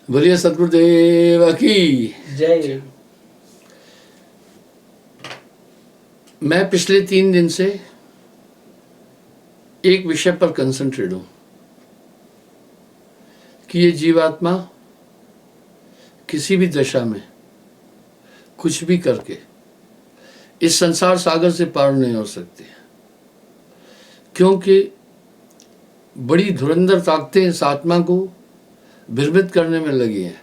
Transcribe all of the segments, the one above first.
बोलिए सतगुरुदेव की जय। मैं पिछले 3 दिन से एक विषय पर कंसंट्रेट हूं कि ये जीवात्मा किसी भी दशा में कुछ भी करके इस संसार सागर से पार नहीं हो सकती, क्योंकि बड़ी धुरंधर ताकतें इस आत्मा को भ्रमित करने में लगी हैं।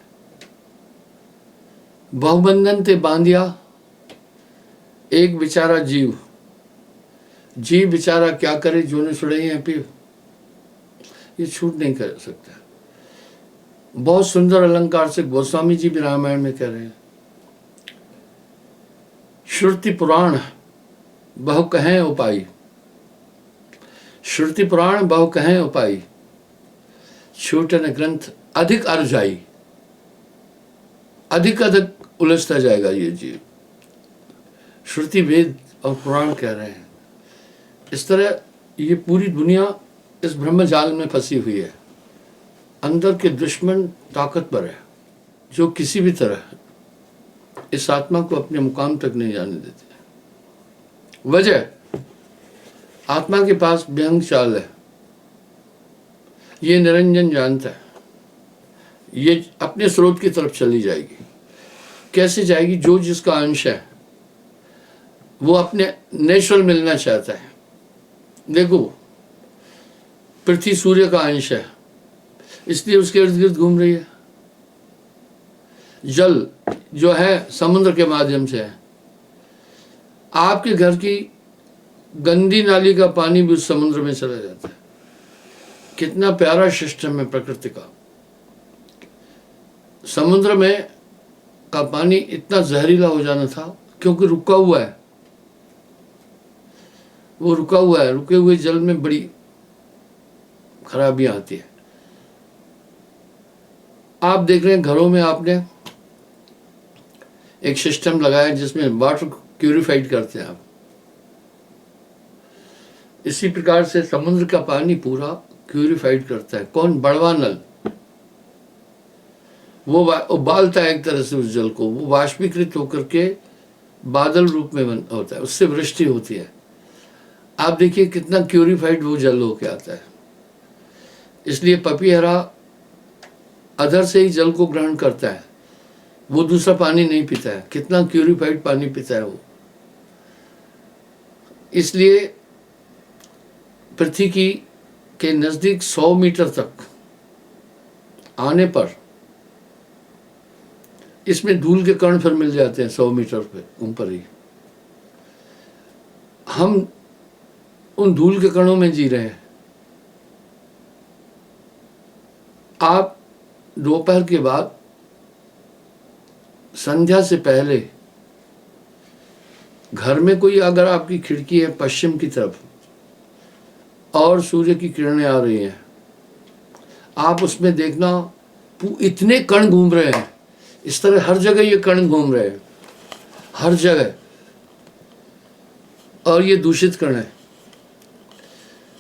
बहुबंधन ते बांधिया एक बेचारा जीव बेचारा क्या करे, जो ने सुड़े हैं पीव, ये छूट नहीं कर सकता। बहुत सुंदर अलंकार से गोस्वामी जी भी रामायण में कह रहे हैं, श्रुति पुराण बहु कहें उपाई, श्रुति पुराण बहु कहें उपाई, छूटन ग्रंथ अधिक अर्जाई। अधिक उलझता जाएगा ये जीव। श्रुति वेद और पुराण कह रहे हैं। इस तरह ये पूरी दुनिया इस ब्रह्म जाल में फंसी हुई है। अंदर के दुश्मन ताकतवर है, जो किसी भी तरह इस आत्मा को अपने मुकाम तक नहीं जाने देते। वजह, आत्मा के पास व्यंग चाल है, ये निरंजन जानता है, ये अपने स्रोत की तरफ चली जाएगी। कैसे जाएगी? जो जिसका अंश है वो अपने नेचुरल मिलना चाहता है। देखो, पृथ्वी सूर्य का अंश है, इसलिए उसके इर्द गिर्द घूम रही है। जल जो है समुद्र के माध्यम से है। आपके घर की गंदी नाली का पानी भी उस समुद्र में चला जाता है। कितना प्यारा सिस्टम है प्रकृति का। समुद्र में का पानी इतना जहरीला हो जाना था क्योंकि रुका हुआ है। वो रुका हुआ है, रुके हुए जल में बड़ी खराबियां आती है। आप देख रहे हैं घरों में आपने एक सिस्टम लगाया जिसमें वाटर प्यूरिफाइड करते हैं आप। इसी प्रकार से समुद्र का पानी पूरा प्यूरिफाइड करता है कौन? बड़वा नल। वो उबालता है एक तरह से उस जल को, वो वाष्पीकृत होकर के बादल रूप में होता है, उससे वृष्टि होती है। आप देखिए कितना प्यूरिफाइड वो जल होके आता है। इसलिए पपीहरा अधर से ही जल को ग्रहण करता है, वो दूसरा पानी नहीं पीता है। कितना प्यूरिफाइड पानी पीता है वो। इसलिए पृथ्वी के नजदीक 100 मीटर तक आने पर इसमें धूल के कण फिर मिल जाते हैं 100 मीटर पे ऊपर ही। हम उन धूल के कणों में जी रहे हैं। आप दोपहर के बाद संध्या से पहले घर में कोई अगर आपकी खिड़की है पश्चिम की तरफ और सूर्य की किरणें आ रही हैं, आप उसमें देखना इतने कण घूम रहे हैं। इस तरह हर जगह ये कण घूम रहे हैं, हर जगह। और ये दूषित कण है।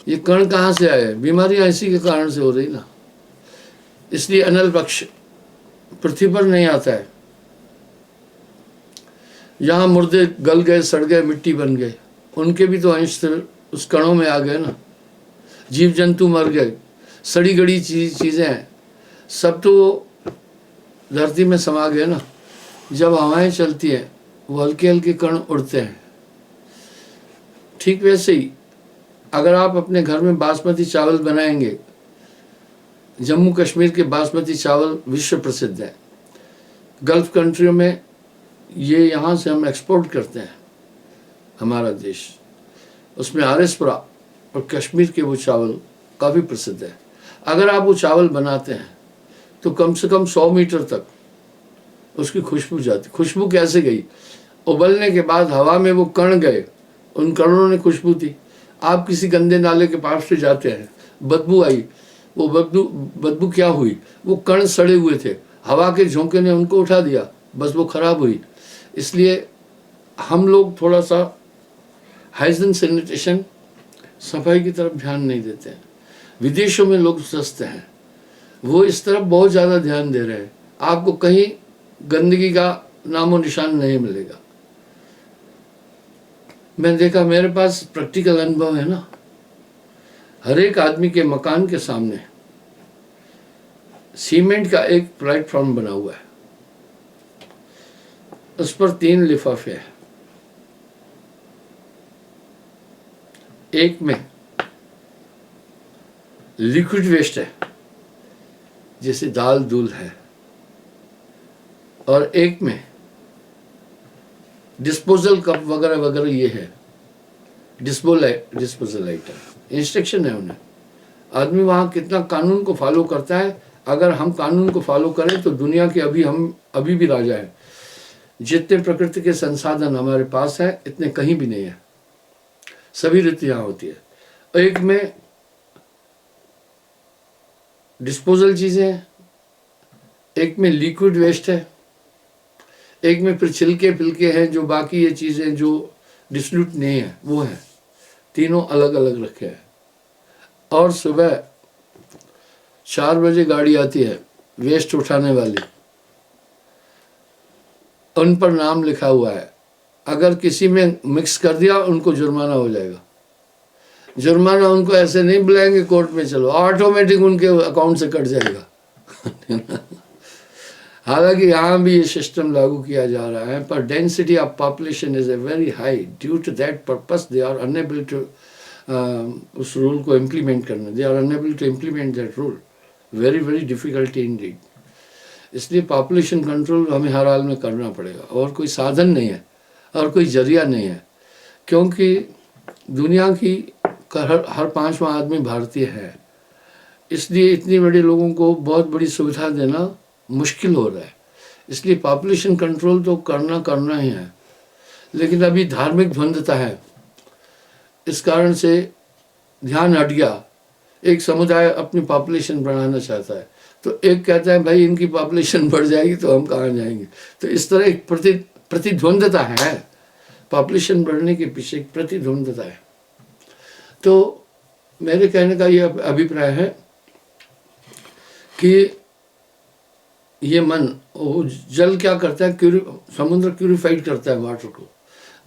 ये कण कहाँ से आए? बीमारियां इसी के कारण से हो रही ना। इसलिए अनल पक्ष पृथ्वी पर नहीं आता है। जहाँ मुर्दे गल गए, सड़ गए, मिट्टी बन गए, उनके भी तो अंश उस कणों में आ गए ना। जीव जंतु मर गए, सड़ी गड़ी चीज़ें हैं, सब तो धरती में समा गए ना। जब हवाएं चलती हैं वो हल्के हल्के कण उड़ते हैं। ठीक वैसे ही अगर आप अपने घर में बासमती चावल बनाएंगे, जम्मू कश्मीर के बासमती चावल विश्व प्रसिद्ध है। गल्फ कंट्रियों में ये यहाँ से हम एक्सपोर्ट करते हैं, हमारा देश। उसमें आरएसपुरा और कश्मीर के वो चावल काफ़ी प्रसिद्ध है। अगर आप वो चावल बनाते हैं तो कम से कम 100 मीटर तक उसकी खुशबू जाती। खुशबू कैसे गई? उबलने के बाद हवा में वो कण गए, उन कणों ने खुशबू दी। आप किसी गंदे नाले के पास से जाते हैं, बदबू आई। वो बदबू क्या हुई? वो कण सड़े हुए थे, हवा के झोंके ने उनको उठा दिया, बस वो खराब हुई। इसलिए हम लोग थोड़ा सा हाइजीन सैनिटेशन, सफाई की तरफ ध्यान नहीं देते हैं। विदेशों में लोग स्वस्थ हैं, वो इस तरफ बहुत ज़्यादा ध्यान दे रहे हैं। आपको कहीं गंदगी का नामो निशान नहीं मिलेगा। मैंने देखा, मेरे पास प्रैक्टिकल अनुभव है ना, हर एक आदमी के मकान के सामने सीमेंट का एक प्लेटफॉर्म बना हुआ है, उस पर 3 लिफाफे हैं। एक में लिक्विड वेस्ट है, जैसे दाल दूल है, और एक में डिस्पोजल कप वगैरह वगैरह ये है, डिस्पोजल आइटम। इंस्ट्रक्शन है उन्हें। आदमी वहाँ कितना कानून को फॉलो करता है। अगर हम कानून को फॉलो करें तो दुनिया के हम अभी भी राजा हैं। जितने प्रकृति के संसाधन हमारे पास है, इतने कहीं भी नहीं है। सभी रीति यहाँ होती है। एक में डिस्पोजल चीजें हैं, एक में लिक्विड वेस्ट है, एक में फिर छिलके पिलके हैं, जो बाकी ये चीजें जो डिस्ट्रीब्यूट नहीं है वो है। तीनों अलग अलग रखे हैं। और सुबह 4 बजे गाड़ी आती है वेस्ट उठाने वाली, उन पर नाम लिखा हुआ है। अगर किसी में मिक्स कर दिया उनको जुर्माना हो जाएगा। जुर्माना उनको ऐसे नहीं बुलाएंगे कोर्ट में चलो, ऑटोमेटिक उनके अकाउंट से कट जाएगा। हालांकि यहाँ भी ये सिस्टम लागू किया जा रहा है, पर density of population is a very high. Due to that purpose they are unable to उस रूल को इम्प्लीमेंट करना। They are unable to implement that rule. Very very difficulty indeed. इसलिए पॉपुलेशन कंट्रोल हमें हर हाल में करना पड़ेगा, और कोई साधन नहीं है और कोई जरिया नहीं है, क्योंकि दुनिया की हर 5वां आदमी भारतीय है। इसलिए इतनी बड़े लोगों को बहुत बड़ी सुविधा देना मुश्किल हो रहा है। इसलिए पॉपुलेशन कंट्रोल तो करना ही है। लेकिन अभी धार्मिक द्वंद्वता है, इस कारण से ध्यान हट गया। एक समुदाय अपनी पॉपुलेशन बढ़ाना चाहता है, तो एक कहता है भाई इनकी पॉपुलेशन बढ़ जाएगी तो हम कहाँ जाएंगे। तो इस तरह एक प्रतिद्वंद्वता है। पॉपुलेशन बढ़ने के पीछे एक प्रतिद्वंद्वता है। तो मेरे कहने का ये अभिप्राय है कि ये मन, जल क्या करता है, समुद्र प्यूरिफाइड करता है वाटर को।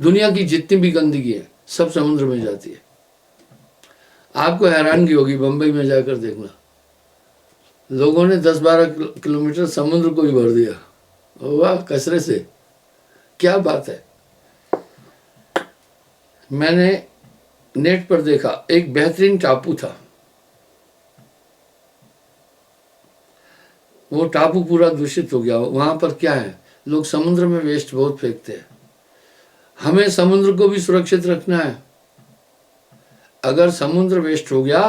दुनिया की जितनी भी गंदगी है सब समुद्र में जाती है। आपको हैरानगी होगी, बंबई में जाकर देखना, लोगों ने 10-12 किलोमीटर समुद्र को ही भर दिया। वाह, कचरे से। क्या बात है। मैंने नेट पर देखा, एक बेहतरीन टापू था, वो टापू पूरा दूषित हो गया। वहां पर क्या है, लोग समुद्र में वेस्ट बहुत फेंकते हैं। हमें समुद्र को भी सुरक्षित रखना है। अगर समुद्र वेस्ट हो गया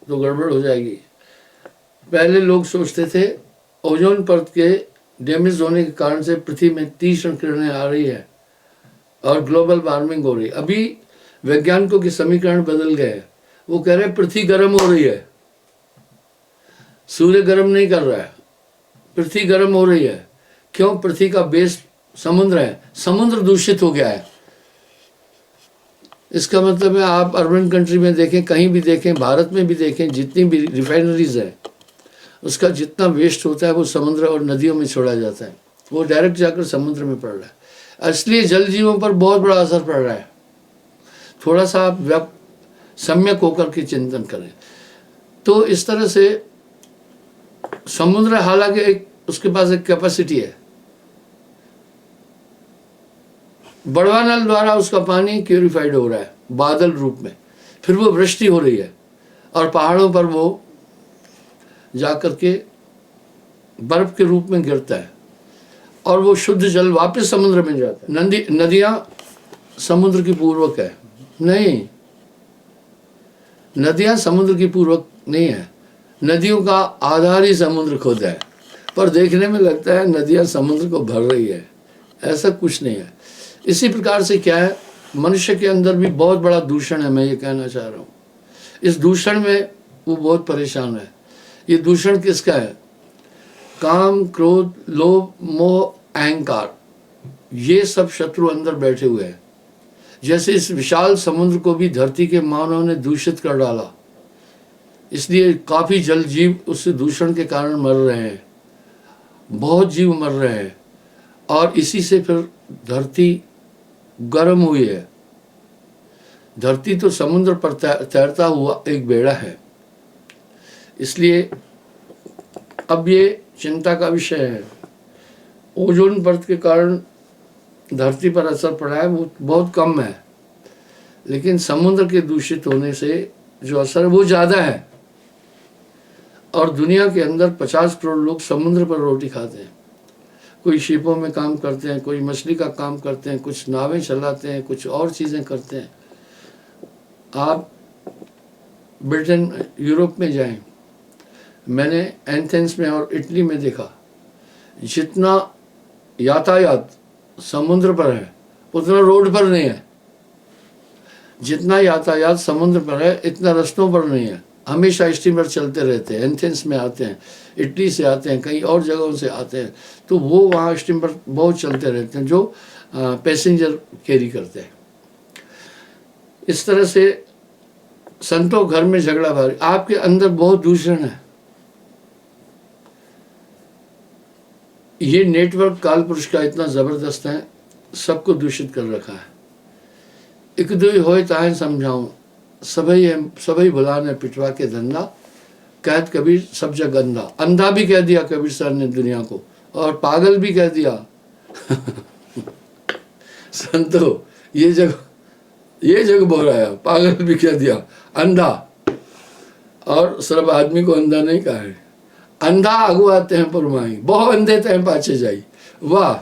तो गड़बड़ हो जाएगी। पहले लोग सोचते थे ओजोन परत के डैमेज होने के कारण से पृथ्वी में तीक्ष्ण किरणें आ रही है और ग्लोबल वार्मिंग हो रही है। अभी वैज्ञानिकों के समीकरण बदल गए। वो कह रहे हैं पृथ्वी गर्म हो रही है, सूर्य गर्म नहीं कर रहा है, पृथ्वी गर्म हो रही है। क्यों? पृथ्वी का बेस समुद्र है, समुद्र दूषित हो गया है। इसका मतलब है आप अर्बन कंट्री में देखें, कहीं भी देखें, भारत में भी देखें, जितनी भी रिफाइनरीज है उसका जितना वेस्ट होता है वो समुद्र और नदियों में छोड़ा जाता है, वो डायरेक्ट जाकर समुद्र में पड़ रहा है। इसलिए जल जीवों पर बहुत बड़ा असर पड़ रहा है। थोड़ा सा आप सम्यक होकर के चिंतन करें। तो इस तरह से समुद्र हालांकि एक उसके पास एक कैपेसिटी है, बड़वा नल द्वारा उसका पानी प्यूरिफाइड हो रहा है बादल रूप में, फिर वो वृष्टि हो रही है और पहाड़ों पर वो जाकर के बर्फ के रूप में गिरता है और वो शुद्ध जल वापस समुद्र में जाता है। नदियां समुद्र की पूर्वक है नहीं, नदियां समुद्र की पूर्वक नहीं है। नदियों का आधार ही समुद्र खुद है, पर देखने में लगता है नदियां समुद्र को भर रही है, ऐसा कुछ नहीं है। इसी प्रकार से क्या है, मनुष्य के अंदर भी बहुत बड़ा दूषण है। मैं ये कहना चाह रहा हूँ, इस दूषण में वो बहुत परेशान है। ये दूषण किसका है? काम, क्रोध, लोभ, मोह, अहंकार, ये सब शत्रु अंदर बैठे हुए हैं। जैसे इस विशाल समुद्र को भी धरती के मानव ने दूषित कर डाला, इसलिए काफ़ी जल जीव उस दूषण के कारण मर रहे हैं, बहुत जीव मर रहे हैं, और इसी से फिर धरती गर्म हुई है। धरती तो समुद्र पर तैरता हुआ एक बेड़ा है, इसलिए अब ये चिंता का विषय है। ओजोन परत के कारण धरती पर असर पड़ा है वो बहुत कम है, लेकिन समुद्र के दूषित होने से जो असर है वो ज़्यादा है। और दुनिया के अंदर 50 करोड़ लोग समुद्र पर रोटी खाते हैं। कोई शिपों में काम करते हैं, कोई मछली का काम करते हैं, कुछ नावें चलाते हैं, कुछ और चीज़ें करते हैं। आप ब्रिटेन, यूरोप में जाएं, मैंने एथेंस में और इटली में देखा, जितना यातायात समुद्र पर है उतना रोड पर नहीं है। जितना यातायात समुद्र पर है इतना रास्तों पर नहीं है। हमेशा स्टीमर चलते रहते हैं। एथेंस में आते हैं, इटली से आते हैं, कई और जगहों से आते हैं, तो वो वहाँ स्टीमर बहुत चलते रहते हैं जो पैसेंजर कैरी करते हैं। इस तरह से संतों घर में झगड़ा भारी, आपके अंदर बहुत दूषण है। ये नेटवर्क काल पुरुष का इतना जबरदस्त है, सबको दूषित कर रखा है। एक दुई होए ताहे समझाऊं, सभी भुलाने पिटवा के धंधा, कहत कबीर सब जग अंधा। अंधा भी कह दिया कबीर सर ने दुनिया को, और पागल भी कह दिया। संतो ये जग बोल रहा है, पागल भी कह दिया, अंधा। और सब आदमी को अंधा नहीं कहा है। अंधा अगुआते हैं पुरमाई, बहुत अंधे तय पाछे जाई। वाह,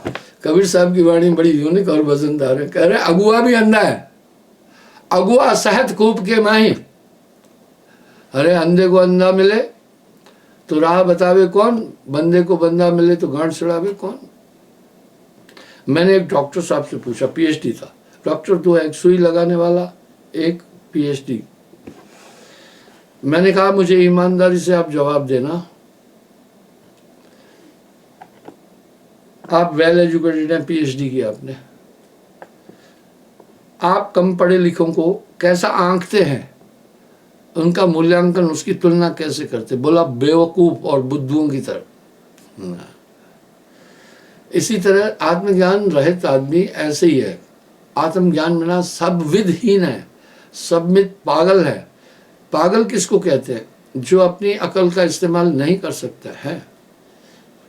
कबीर साहब की वाणी बड़ी यूनिक और वजनदार है। कह रहे अगुआ भी अंधा है, अगुआ सहत कूप के माही। अरे अंधे को अंधा मिले तो राह बतावे कौन, बंदे को बंदा मिले तो गांठ छुड़ावे कौन। मैंने एक डॉक्टर साहब से पूछा, पीएचडी था डॉक्टर, तो एक सुई लगाने वाला, एक पीएचडी। मैंने कहा मुझे ईमानदारी से आप जवाब देना, आप वेल एजुकेटेड हैं, पीएचडी किया आपने, आप कम पढ़े लिखों को कैसा आंकते हैं, उनका मूल्यांकन, उसकी तुलना कैसे करते। बोला बेवकूफ और बुद्धुओं की तरह। इसी तरह आत्मज्ञान रहित आदमी ऐसे ही है। आत्मज्ञान बिना सब विधहीन है, सब में पागल है। पागल किसको कहते हैं? जो अपनी अकल का इस्तेमाल नहीं कर सकता है।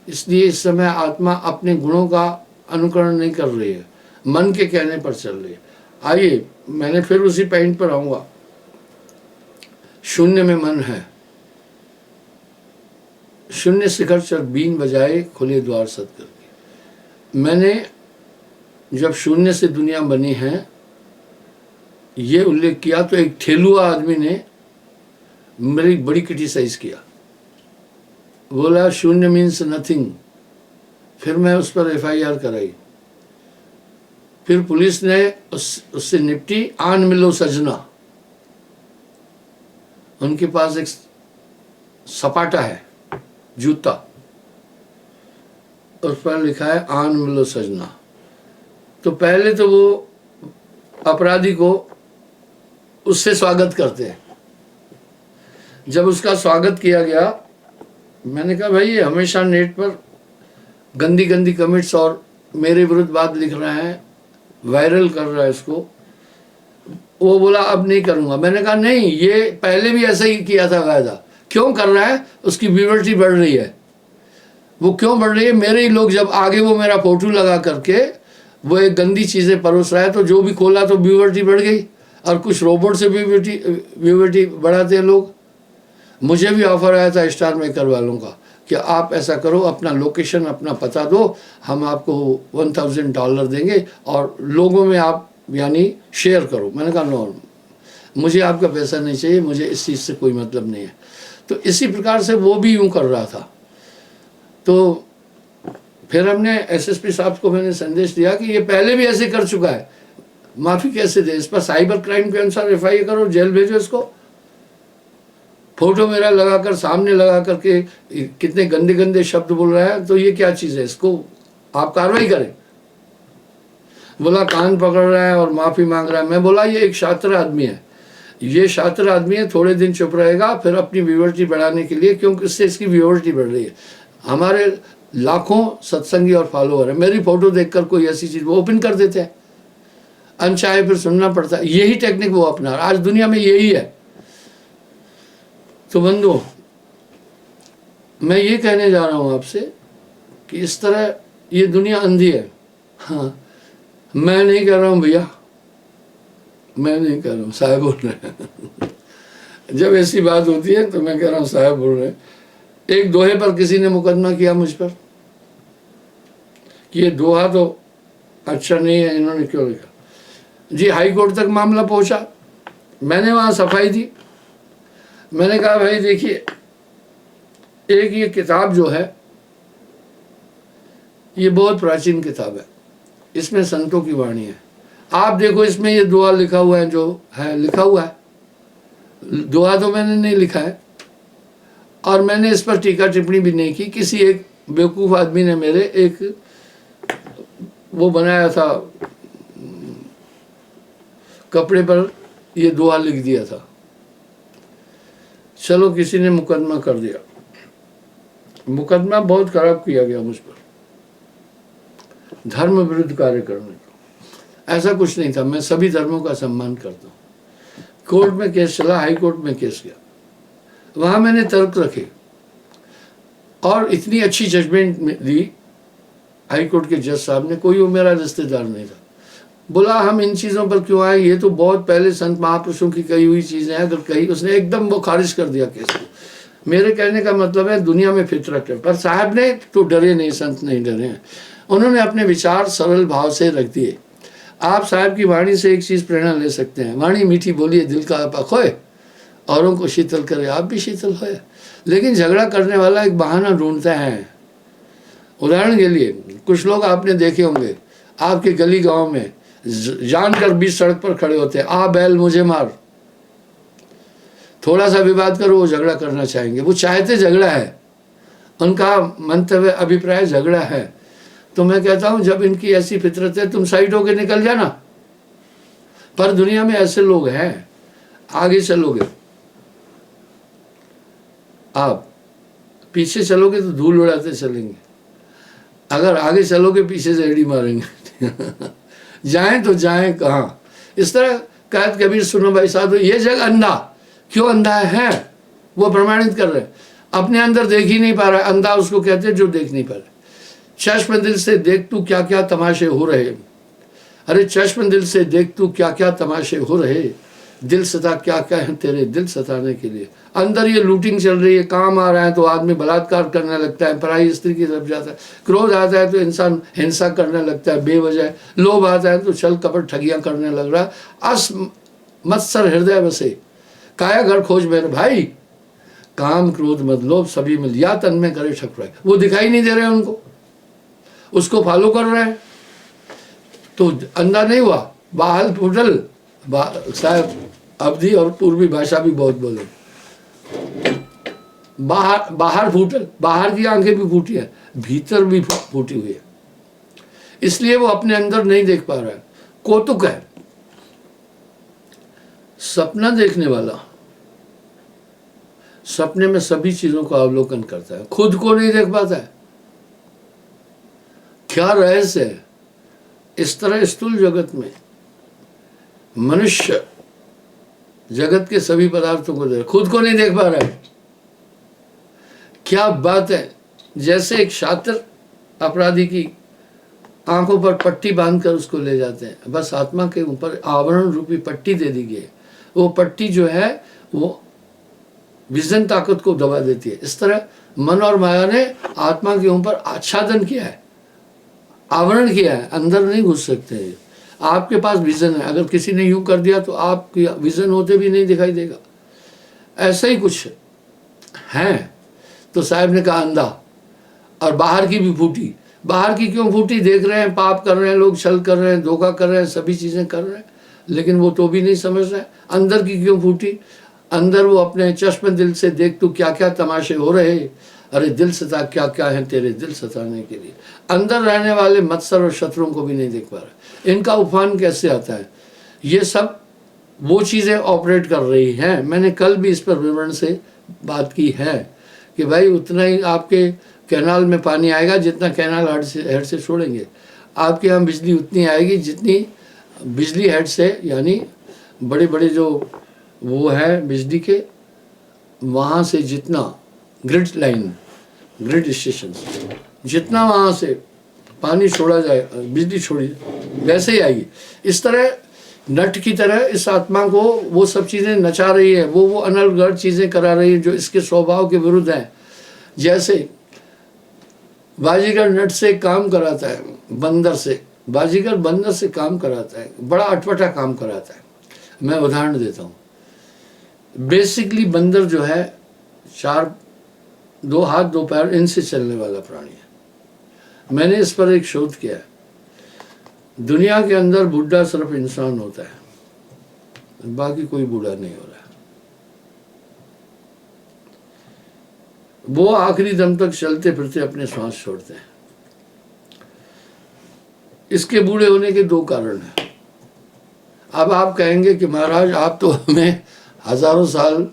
इसलिए इस समय आत्मा अपने गुणों का अनुकरण नहीं कर रही है, मन के कहने पर चल रही है। आइए, मैंने फिर उसी पॉइंट पर आऊंगा। शून्य में मन है, शून्य शिखर चढ़ बीन बजाए, खुले द्वार सत्कर के। मैंने जब शून्य से दुनिया बनी है ये उल्लेख किया तो एक ठेलुआ आदमी ने मेरी बड़ी क्रिटिसाइज किया, बोला शून्य मीन्स नथिंग। फिर मैं उस पर एफआईआर कराई, फिर पुलिस ने उससे निपटी। आन मिलो सजना, उनके पास एक सपाटा है, जूता, उस पर लिखा है आन मिलो सजना। तो पहले तो वो अपराधी को उससे स्वागत करते हैं। जब उसका स्वागत किया गया, मैंने कहा भाई ये हमेशा नेट पर गंदी गंदी कमेंट्स और मेरे विरुद्ध बात लिख रहा है, वायरल कर रहा है इसको। वो बोला अब नहीं करूँगा। मैंने कहा नहीं, ये पहले भी ऐसा ही किया था वायदा। क्यों कर रहा है? उसकी व्यूअर्टी बढ़ रही है। वो क्यों बढ़ रही है? मेरे ही लोग जब आगे वो मेरा फोटो लगा करके वो एक गंदी चीज़ें परोस रहा है, तो जो भी खोला तो व्यूअर्टी बढ़ गई। और कुछ रोबोट से भी व्यूअर्टी बढ़ाते हैं लोग। मुझे भी ऑफर आया था स्टार मेकर वालों का कि आप ऐसा करो, अपना लोकेशन, अपना पता दो, हम आपको $1000 देंगे और लोगों में आप यानी शेयर करो। मैंने कहा नो, मुझे आपका पैसा नहीं चाहिए, मुझे इस चीज़ से कोई मतलब नहीं है। तो इसी प्रकार से वो भी यूं कर रहा था। तो फिर हमने एसएसपी साहब को मैंने संदेश दिया कि ये पहले भी ऐसे कर चुका है, माफ़ी कैसे दे, इस पर साइबर क्राइम के अनुसार एफआईआर करो, जेल भेजो इसको। फोटो मेरा लगाकर सामने लगा करके कितने गंदे गंदे शब्द बोल रहा है, तो ये क्या चीज़ है, इसको आप कार्रवाई करें। बोला कान पकड़ रहा है और माफ़ी मांग रहा है। मैं बोला ये एक छात्र आदमी है, ये शातिर आदमी है, थोड़े दिन चुप रहेगा, फिर अपनी व्यूअर्सिटी बढ़ाने के लिए, क्योंकि इससे इसकी व्यूअर्सिटी बढ़ रही है। हमारे लाखों सत्संगी और फॉलोअर है, मेरी फोटो देखकर कोई ऐसी चीज वो ओपन कर देते हैं, अनचाहे फिर सुनना पड़ता है। यही टेक्निक वो अपना, आज दुनिया में यही है। तो बंधुओं, मैं ये कहने जा रहा हूं आपसे कि इस तरह ये दुनिया अंधी है। हाँ, मैं नहीं कह रहा हूं भैया, मैं नहीं कह रहा हूं, साहब बोल रहे हैं। जब ऐसी बात होती है तो मैं कह रहा हूं साहब बोल रहे हैं। एक दोहे पर किसी ने मुकदमा किया मुझ पर कि ये दोहा तो अच्छा नहीं है, इन्होंने क्यों लिखा जी। हाई कोर्ट तक मामला पहुंचा, मैंने वहां सफाई दी। मैंने कहा भाई देखिए, एक ये किताब जो है ये बहुत प्राचीन किताब है, इसमें संतों की वाणी है। आप देखो इसमें ये दुआ लिखा हुआ है, जो है लिखा हुआ है, दुआ तो मैंने नहीं लिखा है, और मैंने इस पर टीका टिप्पणी भी नहीं की। किसी एक बेवकूफ़ आदमी ने मेरे एक वो बनाया था, कपड़े पर ये दुआ लिख दिया था। चलो किसी ने मुकदमा कर दिया, मुकदमा बहुत खराब किया गया मुझ पर, धर्म विरुद्ध कार्य करने का। ऐसा कुछ नहीं था, मैं सभी धर्मों का सम्मान करता हूँ। कोर्ट में केस चला, हाई कोर्ट में केस गया, वहां मैंने तर्क रखे और इतनी अच्छी जजमेंट दी हाई कोर्ट के जज साहब ने। कोई वो मेरा रिश्तेदार नहीं था। बोला हम इन चीज़ों पर क्यों आए, ये तो बहुत पहले संत महापुरुषों की कही हुई चीज़ें हैं। अगर कही, उसने एकदम वो खारिज कर दिया केस को। मेरे कहने का मतलब है दुनिया में फितरत है, पर साहब ने तो डरे नहीं, संत नहीं डरे हैं। उन्होंने अपने विचार सरल भाव से रख दिए। आप साहब की वाणी से एक चीज़ प्रेरणा ले सकते हैं, वाणी मीठी बोलिए, दिल का आपा खोए, औरों को शीतल करे, आप भी शीतल होए। लेकिन झगड़ा करने वाला एक बहाना ढूंढता है। उदाहरण के लिए कुछ लोग आपने देखे होंगे, आपके गली गांव में जानकर बीच सड़क पर खड़े होते हैं, आ बैल मुझे मार। थोड़ा सा विवाद करो, वो झगड़ा करना चाहेंगे, वो चाहते झगड़ा है, उनका मंतव्य अभिप्राय झगड़ा है। तो मैं कहता हूं जब इनकी ऐसी फितरत है, तुम साइड होके निकल जाना। पर दुनिया में ऐसे लोग हैं, आगे चलोगे आप, पीछे चलोगे तो धूल उड़ाते चलेंगे, अगर आगे चलोगे पीछे से एड़ी मारेंगे। जाएं तो जाएं कहाँ। इस तरह कहत कबीर सुनो भाई साधु, ये जग अंधा क्यों अंधा है, वो प्रमाणित कर रहे हैं। अपने अंदर देख ही नहीं पा रहा है, अंधा उसको कहते हैं जो देख नहीं पा रहा। चश्म दिल से देख तू क्या क्या तमाशे हो रहे, अरे चश्म दिल से देख तू क्या क्या तमाशे हो रहे, दिल सता क्या क्या है तेरे दिल सताने के लिए। अंदर ये लूटिंग चल रही है, काम आ रहा है तो आदमी बलात्कार करने लगता है, पराई स्त्री की तरफ जाता है, क्रोध आता है तो इंसान हिंसा करने लगता है बेवजह, लोभ आता है तो छल कपट ठगियां करने लग रहा है। अस मत्सर हृदय बसे काया घर खोज मेरे भाई, काम क्रोध मद लोभ सभी मिल या तन में करे ठकुराई। वो दिखाई नहीं दे रहे हैं उनको, उसको फॉलो कर रहे हैं, तो अंधा नहीं हुआ, बाहर फुटल। शायद अवधी और पूर्वी भाषा भी बहुत बोले, बाहर फूटल, बाहर की आंखें भी फूटी है, भीतर भी फूटी हुई है, इसलिए वो अपने अंदर नहीं देख पा रहा है। कौतुक है, सपना देखने वाला सपने में सभी चीजों का अवलोकन करता है, खुद को नहीं देख पाता है। क्या रहस्य है। इस तरह स्थूल जगत में मनुष्य जगत के सभी पदार्थों को देख, खुद को नहीं देख पा रहा है। क्या बात है। जैसे एक शातिर अपराधी की आंखों पर पट्टी बांधकर उसको ले जाते हैं, बस आत्मा के ऊपर आवरण रूपी पट्टी दे दी गई है। वो पट्टी जो है वो विजन ताकत को दबा देती है। इस तरह मन और माया ने आत्मा के ऊपर आच्छादन किया है, आवरण किया है, अंदर नहीं घुस सकते। आपके पास विजन है, अगर किसी ने यूं कर दिया तो आप विजन होते भी नहीं दिखाई देगा। ऐसा ही कुछ है। तो साहब ने कहा अंधा, और बाहर की भी फूटी। बाहर की क्यों फूटी, देख रहे हैं पाप कर रहे हैं लोग, छल कर रहे हैं, धोखा कर रहे हैं, सभी चीजें कर रहे हैं, लेकिन वो तो भी नहीं समझ रहे। अंदर की क्यों फूटी, अंदर वो अपने चश्म दिल से देख तू क्या क्या तमाशे हो रहे, अरे दिल सता क्या क्या है तेरे दिल सताने के लिए। अंदर रहने वाले मत्सर और शत्रुओं को भी नहीं देख पा रहा। इनका उफान कैसे आता है, ये सब वो चीज़ें ऑपरेट कर रही हैं। मैंने कल भी इस पर विवरण से बात की है कि भाई उतना ही आपके कैनाल में पानी आएगा जितना कैनाल हेड से छोड़ेंगे। आपके यहाँ बिजली उतनी आएगी जितनी बिजली हेड से, यानी बड़े बड़े जो वो है बिजली के, वहाँ से जितना ग्रिड लाइन, ग्रिड स्टेशन, जितना वहाँ से पानी छोड़ा जाए, बिजली छोड़ी वैसे ही आएगी। इस तरह नट की तरह इस आत्मा को वो सब चीज़ें नचा रही है, वो अनर्गढ़ चीज़ें करा रही है जो इसके स्वभाव के विरुद्ध हैं। जैसे बाजीगर नट से काम कराता है, बंदर से, बाजीगर बंदर से काम कराता है, बड़ा अटपटा काम कराता है। मैं उदाहरण देता हूँ। बेसिकली बंदर जो है 2 हाथ 2 पैर इनसे चलने वाला प्राणी है। मैंने इस पर एक शोध किया है। दुनिया के अंदर बूढ़ा सिर्फ इंसान होता है, बाकी कोई बूढ़ा नहीं हो रहा है। वो आखिरी दम तक चलते फिरते अपने श्वास छोड़ते हैं। इसके बूढ़े होने के 2 कारण हैं। अब आप कहेंगे कि महाराज आप तो हमें हजारों साल,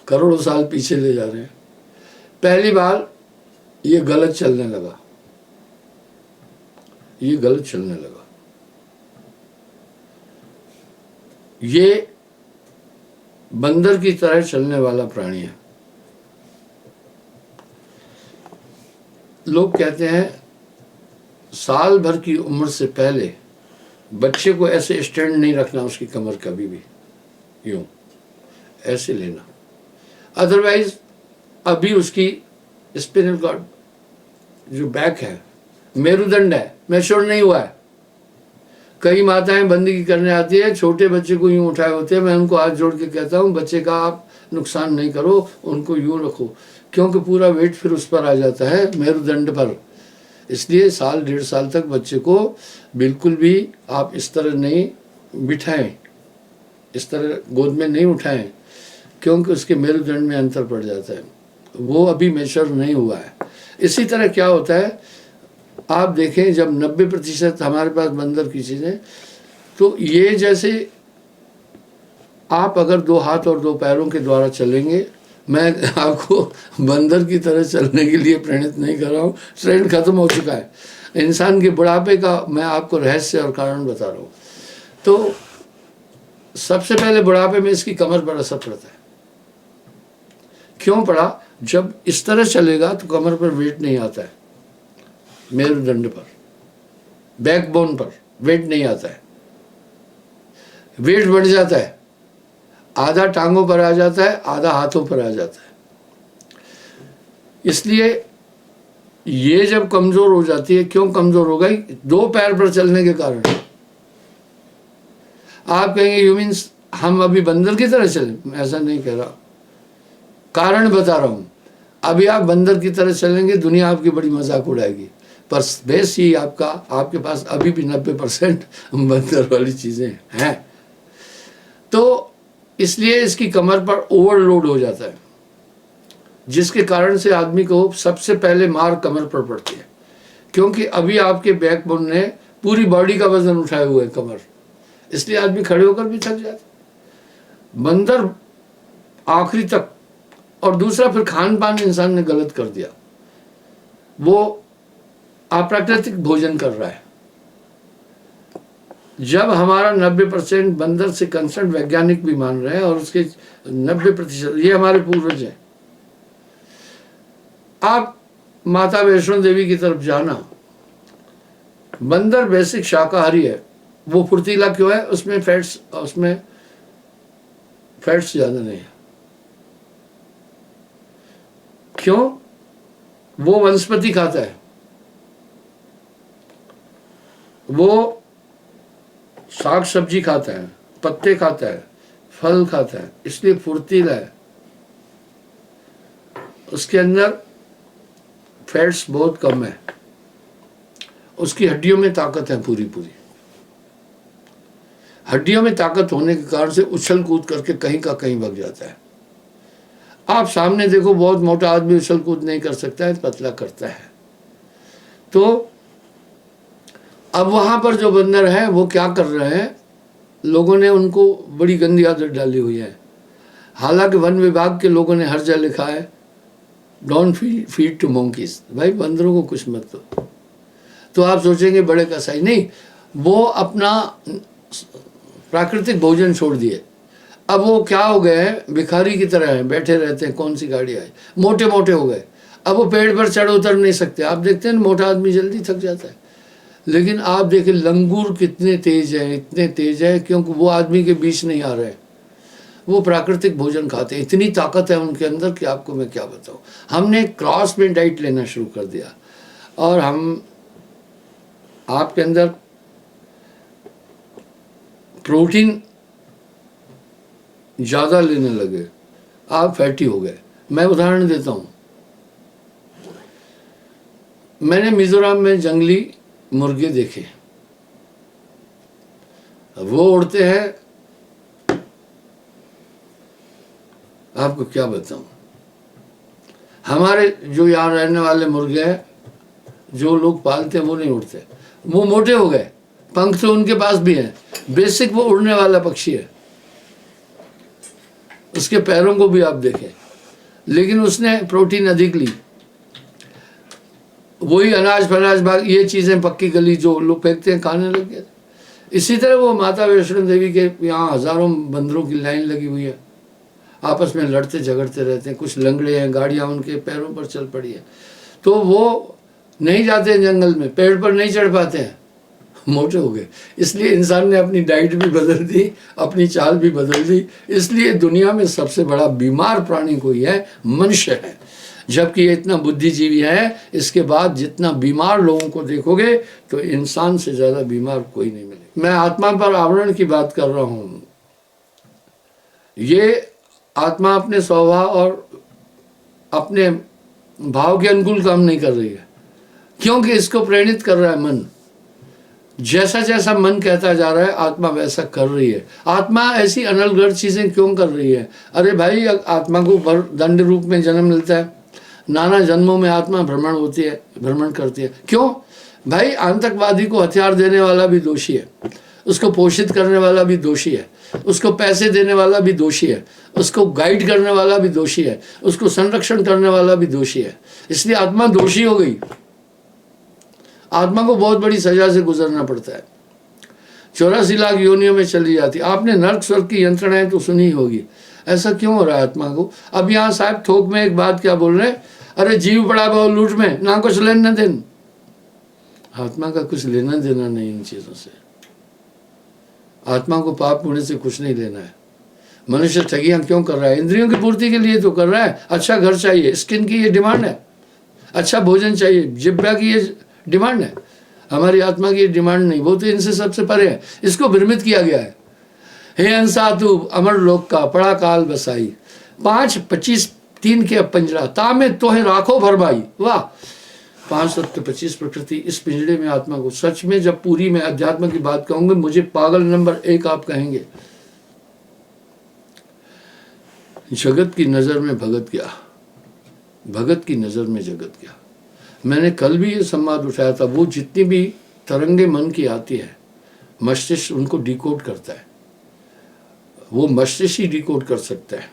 करोड़ों साल पीछे ले जा रहे हैं। पहली बार ये गलत चलने लगा, ये गलत चलने लगा। ये बंदर की तरह चलने वाला प्राणी है। लोग कहते हैं साल भर की उम्र से पहले बच्चे को ऐसे स्टैंड नहीं रखना, उसकी कमर कभी भी यूं ऐसे लेना, अदरवाइज अभी उसकी स्पिनल कॉर्ड जो बैक है, मेरुदंड है, मैच्योर नहीं हुआ है। कई माताएं बंदगी करने आती है, छोटे बच्चे को यूं उठाए होते हैं। मैं उनको हाथ जोड़ के कहता हूं बच्चे का आप नुकसान नहीं करो, उनको यूं रखो, क्योंकि पूरा वेट फिर उस पर आ जाता है, मेरुदंड पर। इसलिए साल 1.5 साल तक बच्चे को बिल्कुल भी आप इस तरह नहीं बिठाएं, इस तरह गोद में नहीं उठाएं, क्योंकि उसके मेरुदंड में अंतर पड़ जाता है, वो अभी मैच्योर नहीं हुआ है। इसी तरह क्या होता है, आप देखें जब 90% हमारे पास बंदर की चीज़ें, तो ये जैसे आप अगर 2 हाथ और 2 पैरों के द्वारा चलेंगे, मैं आपको बंदर की तरह चलने के लिए प्रेरित नहीं कर रहा हूँ, ट्रेंड खत्म हो चुका है। इंसान के बुढ़ापे का मैं आपको रहस्य और कारण बता रहा हूँ। तो सबसे पहले बुढ़ापे में इसकी कमर पर असर पड़ता है। क्यों पड़ा? जब इस तरह चलेगा तो कमर पर वेट नहीं आता है, मेरुदंड पर, बैकबोन पर वेट नहीं आता है, वेट बढ़ जाता है, आधा टांगों पर आ जाता है, आधा हाथों पर आ जाता है। इसलिए ये जब कमजोर हो जाती है, क्यों कमजोर हो गई? 2 पैर पर चलने के कारण। आप कहेंगे यू मीन्स हम अभी बंदर की तरह चले? मैं ऐसा नहीं कह रहा, कारण बता रहा हूं। अभी आप बंदर की तरह चलेंगे, दुनिया आपकी बड़ी मजाक उड़ाएगी, पर बेस ही आपके पास अभी भी 90% बंदर वाली चीजें हैं। तो इसलिए इसकी कमर पर ओवरलोड हो जाता है, जिसके कारण से आदमी को सबसे पहले मार कमर पर पड़ती है, क्योंकि अभी आपके बैकबोन ने पूरी बॉडी का वजन उठाए हुए है कमर, इसलिए आदमी खड़े होकर भी थक जाता है। बंदर आखिरी तक। और दूसरा, फिर खान पान इंसान ने गलत कर दिया, वो अप्राकृतिक भोजन कर रहा है। जब हमारा 90% बंदर से कंसर्न वैज्ञानिक भी मान रहे हैं, और उसके 90% ये हमारे पूर्वज हैं। आप माता वैष्णो देवी की तरफ जाना, बंदर बेसिक शाकाहारी है, वो फुर्तीला क्यों है? उसमें फैट्स ज्यादा नहीं है। क्यों? वो वनस्पति खाता है, वो साग सब्जी खाता है, पत्ते खाता है, फल खाता है, इसलिए फुर्तीला है। उसके अंदर फैट्स बहुत कम है, उसकी हड्डियों में ताकत है पूरी। हड्डियों में ताकत होने के कारण से उछल कूद करके कहीं का कहीं भाग जाता है। आप सामने देखो, बहुत मोटा आदमी उछल कूद नहीं कर सकता है, पतला करता है। तो अब वहां पर जो बंदर है वो क्या कर रहे हैं? लोगों ने उनको बड़ी गंदी आदत डाली हुई है। हालांकि वन विभाग के लोगों ने हर जगह लिखा है डोंट फीड टू मंकीज, भाई बंदरों को कुछ मत दो। तो आप सोचेंगे बड़े कसाई, नहीं, वो अपना प्राकृतिक भोजन छोड़ दिए। अब वो क्या हो गए हैं, भिखारी की तरह हैं, बैठे रहते हैं, कौन सी गाड़ी आई, मोटे मोटे हो गए। अब वो पेड़ पर चढ़ उतर नहीं सकते। आप देखते हैं मोटा आदमी जल्दी थक जाता है, लेकिन आप देखिए लंगूर कितने तेज हैं, इतने तेज हैं क्योंकि वो आदमी के बीच नहीं आ रहे हैं, वो प्राकृतिक भोजन खाते हैं। इतनी ताकत है उनके अंदर कि आपको मैं क्या बताऊं। हमने क्रॉस में डाइट लेना शुरू कर दिया और हम आपके अंदर प्रोटीन ज़्यादा लेने लगे, आप फैटी हो गए। मैं उदाहरण देता हूँ, मैंने मिजोरम में जंगली मुर्गे देखे, वो उड़ते हैं, आपको क्या बताऊं। हमारे जो यहाँ रहने वाले मुर्गे हैं, जो लोग पालते हैं, वो नहीं उड़ते, वो मोटे हो गए, पंख तो उनके पास भी हैं, बेसिक वो उड़ने वाला पक्षी है, उसके पैरों को भी आप देखें, लेकिन उसने प्रोटीन अधिक ली। वही अनाज फनाज भाग ये चीज़ें पक्की गली जो लोग फेंकते हैं, खाने लग गए। इसी तरह वो माता वैष्णो देवी के यहाँ हजारों बंदरों की लाइन लगी हुई है, आपस में लड़ते झगड़ते रहते हैं, कुछ लंगड़े हैं, गाड़ियाँ उनके पैरों पर चल पड़ी है, तो वो नहीं जाते हैं जंगल में, पेड़ पर नहीं चढ़ पाते हैं, मोटे हो गए। इसलिए इंसान ने अपनी डाइट भी बदल दी, अपनी चाल भी बदल दी। इसलिए दुनिया में सबसे बड़ा बीमार प्राणी कोई है, मनुष्य है, जबकि ये इतना बुद्धिजीवी है। इसके बाद जितना बीमार लोगों को देखोगे तो इंसान से ज़्यादा बीमार कोई नहीं मिले। मैं आत्मा पर आवरण की बात कर रहा हूँ। ये आत्मा अपने स्वभाव और अपने भाव के अनुकूल काम नहीं कर रही है, क्योंकि इसको प्रेरित कर रहा है मन। जैसा जैसा मन कहता जा रहा है, आत्मा वैसा कर रही है। आत्मा ऐसी अनलगढ़ चीज़ें क्यों कर रही है? अरे भाई, आत्मा को दंड रूप में जन्म मिलता है, नाना जन्मों में आत्मा भ्रमण करती है। क्यों भाई? आतंकवादी को हथियार देने वाला भी दोषी है, उसको पोषित करने वाला भी दोषी है, उसको पैसे देने वाला भी दोषी है, उसको गाइड करने वाला भी दोषी है, उसको संरक्षण करने वाला भी दोषी है। इसलिए आत्मा दोषी हो गई। आत्मा को बहुत बड़ी सजा से गुजरना पड़ता है। 84 लाख योनियों में चली जाती। आपने नर्क स्वर्ग की यंत्रणाएं तो सुनी होगी। ऐसा क्यों हो रहा है आत्मा को? अब यहाँ साहब थोक में एक बात क्या बोल रहे हैं, अरे जीव पड़ा बहुत लूट में, ना कुछ लेना देना। आत्मा का कुछ लेना देना नहीं इन चीज़ों से। आत्मा को पाप पुण्य से कुछ नहीं लेना है। मनुष्य ठगियाँ क्यों कर रहा है? इंद्रियों की पूर्ति के लिए तो कर रहा है। अच्छा घर चाहिए, स्किन की ये डिमांड है, अच्छा भोजन चाहिए, जिब्बा की ये डिमांड है। हमारी आत्मा की डिमांड नहीं, वो तो इनसे सबसे परे है। इसको भ्रमित किया गया है। हे हंसा तू अमर लोक का पड़ा काल बसाई, 5 25 3 के पंजरा तामे तोहे राखो भरमाई। वाह, 5 सत्य 25 प्रकृति, इस पिंजड़े में आत्मा को। सच में जब पूरी मैं अध्यात्म की बात कहूंगे, मुझे पागल नंबर 1 आप कहेंगे। जगत की नजर में भगत क्या, भगत की नजर में जगत क्या। मैंने कल भी ये संवाद उठाया था। वो जितनी भी तरंगे मन की आती है, मस्तिष्क उनको डिकोड करता है। वो मस्तिष्क ही डिकोड कर सकता है।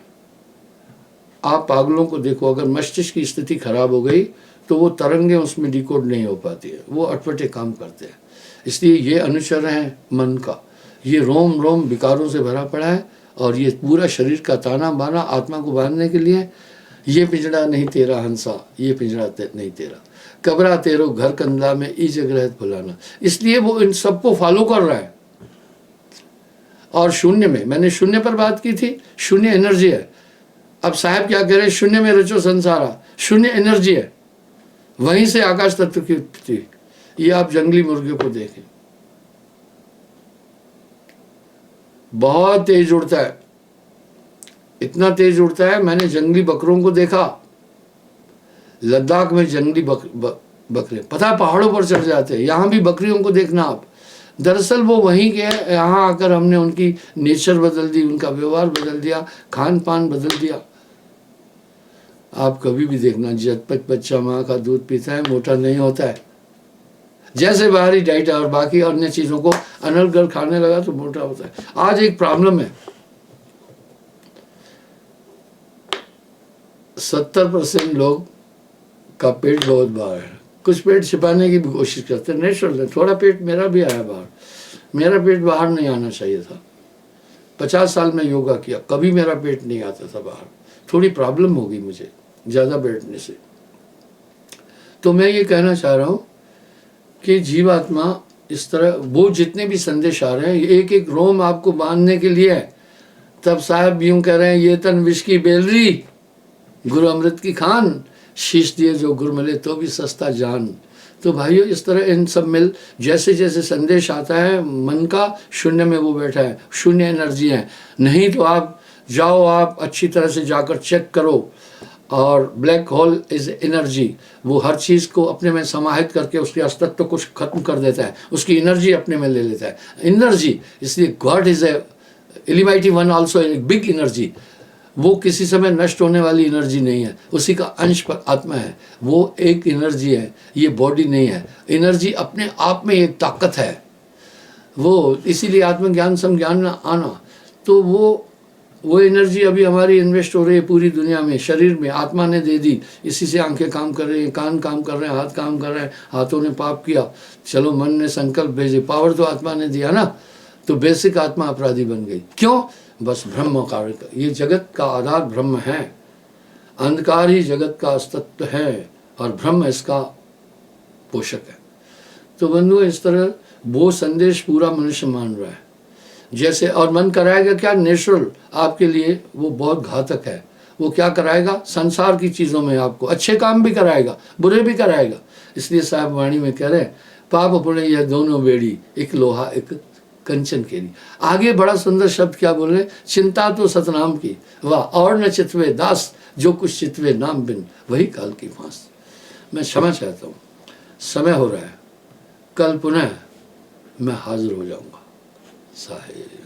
आप पागलों को देखो, अगर मस्तिष्क की स्थिति खराब हो गई तो वो तरंगे उसमें डिकोड नहीं हो पाती है, वो अटपटे काम करते हैं। इसलिए ये अनुचर है मन का, ये रोम रोम विकारों से भरा पड़ा है, और ये पूरा शरीर का ताना बाना आत्मा को बांधने के लिए। ये पिंजड़ा नहीं तेरा हंसा, ये पिंजड़ा नहीं तेरा, कबरा तेरो घर कंदा में ई जगरहत भुलाना। इसलिए वो इन सबको फॉलो कर रहा है। और शून्य में, मैंने शून्य पर बात की थी, शून्य एनर्जी है। अब साहब क्या कह रहे हैं, शून्य में रचो संसारा, शून्य एनर्जी है, वहीं से आकाश तत्व की उत्पत्ति। ये आप जंगली मुर्गे को देखें, बहुत तेज उड़ता है, इतना तेज उड़ता है। मैंने जंगली बकरों को देखा, लद्दाख में जंगली बकरे पता है पहाड़ों पर चढ़ जाते हैं। यहाँ भी बकरियों को देखना आप। दरअसल वो वहीं के, यहाँ आकर हमने उनकी नेचर बदल दी, उनका व्यवहार बदल दिया, खान पान बदल दिया। आप कभी भी देखना, जब तक बच्चा माँ का दूध पीता है मोटा नहीं होता है। जैसे बाहरी डाइट और बाकी अन्य चीज़ों को अनर्गल खाने लगा तो मोटा होता है। आज एक प्रॉब्लम है, 70% लोग का पेट बहुत बाहर है। कुछ पेट छिपाने की भी कोशिश करते हैं, नेचुरल है। थोड़ा पेट मेरा भी आया बाहर, मेरा पेट बाहर नहीं आना चाहिए था। 50 साल में योगा किया, कभी मेरा पेट नहीं आता था बाहर। थोड़ी प्रॉब्लम होगी मुझे ज़्यादा बैठने से। तो मैं ये कहना चाह रहा हूँ कि जीवात्मा इस तरह, वो जितने भी संदेश आ रहे हैं, एक एक रोम आपको बांधने के लिए है। तब साहब यूं कह रहे हैं, ये तन विष की बेलरी, गुरु अमृत की खान, शीश दिए जो गुरु मिले तो भी सस्ता जान। तो भाइयों, इस तरह इन सब मिल, जैसे जैसे संदेश आता है, मन का शून्य में वो बैठा है, शून्य एनर्जी है। नहीं तो आप जाओ, आप अच्छी तरह से जाकर चेक करो। और ब्लैक होल इज एनर्जी, वो हर चीज़ को अपने में समाहित करके उसके अस्तित्व को खत्म कर देता है, उसकी एनर्जी अपने में ले लेता है। एनर्जी, इसलिए God is a almighty one also, a big energy. वो किसी समय नष्ट होने वाली एनर्जी नहीं है, उसी का अंश पर आत्मा है, वो एक एनर्जी है, ये बॉडी नहीं है। एनर्जी अपने आप में एक ताकत है वो, इसीलिए आत्मज्ञान संज्ञान आना। तो वो एनर्जी अभी हमारी इन्वेस्ट हो रही है पूरी दुनिया में, शरीर में आत्मा ने दे दी। इसी से आंखें काम कर रही हैं, कान काम कर रहे हैं, हाथ काम कर रहे हैं। हाथों ने पाप किया, चलो मन ने संकल्प भेजे, पावर तो आत्मा ने दिया ना, तो बेसिक आत्मा अपराधी बन गई। क्यों? बस ब्रह्म कार्य, ये जगत का आधार ब्रह्म है, अंधकार ही जगत का अस्तित्व है और ब्रह्म इसका पोषक है। तो बंधु, इस तरह वो संदेश पूरा मनुष्य मान रहा है जैसे, और मन कराएगा क्या? नेचुरल आपके लिए वो बहुत घातक है। वो क्या कराएगा? संसार की चीज़ों में आपको अच्छे काम भी कराएगा, बुरे भी कराएगा। इसलिए साहब वाणी में कह रहे हैं, पाप पुण्य यह दोनों बेड़ी, एक लोहा एक कंचन के लिए। आगे बड़ा सुंदर शब्द क्या बोल रहे? चिंता तो सतनाम की, वाह और न चितवे दास, जो कुछ चितवे नाम बिन वही काल की फांस। मैं क्षमा चाहता हूँ, समय हो रहा है, कल पुनः मैं हाजिर हो जाऊंगा। साहिब।